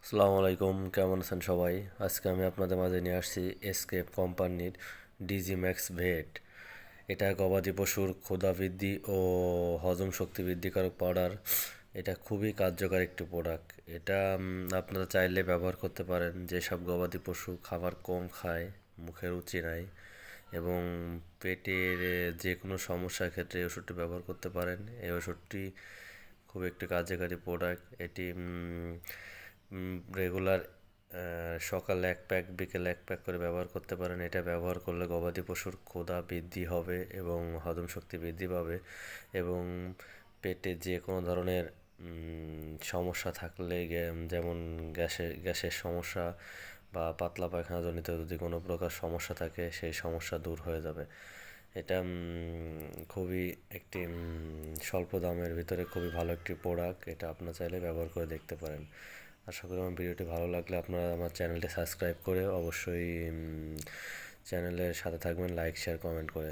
আসসালামু আলাইকুম, কেমন আছেন সবাই? আজকে আমি আপনাদের মাঝে নিয়ে আসছি এসকেপ কোম্পানির ডিজি ম্যাক্স ভেট। এটা গবাদি পশুর ক্ষুধা বৃদ্ধি ও হজম শক্তি বৃদ্ধিকারক পাউডার। এটা খুবই কার্যকর একটি প্রোডাক্ট। এটা আপনারা চাইলে ব্যবহার করতে পারেন যেসব গবাদি পশু খাবার কম খায়, মুখে রুচি নাই এবং পেটের যে কোনো সমস্যার ক্ষেত্রে এই ওষুধটি ব্যবহার করতে পারেন। এই ওষুধটি খুব একটি কার্যকারী প্রোডাক্ট। এটি রেগুলার সকালে 1 প্যাক বিকেলে 1 প্যাক করে ব্যবহার করতে পারেন। এটা ব্যবহার করলে গবাদি পশুর ক্ষুধা বৃদ্ধি হবে এবং হজম শক্তি বৃদ্ধি পাবে এবং পেটে যে কোনো ধরনের সমস্যা থাকলে যেমন গ্যাসের সমস্যা বা পাতলা পায়খানাজনিত যদি কোনো প্রকার সমস্যা থাকে সেই সমস্যা দূর হয়ে যাবে। এটা খুবই একটি স্বল্প দামের ভিতরে খুবই ভালো একটি প্রোডাক্ট। এটা আপনারা চাইলে ব্যবহার করে দেখতে পারেন। আশা করি আমার ভিডিওটি ভালো লাগলে আপনারা আমার চ্যানেলটি সাবস্ক্রাইব করে অবশ্যই চ্যানেলের সাথে থাকবেন, লাইক শেয়ার কমেন্ট করে।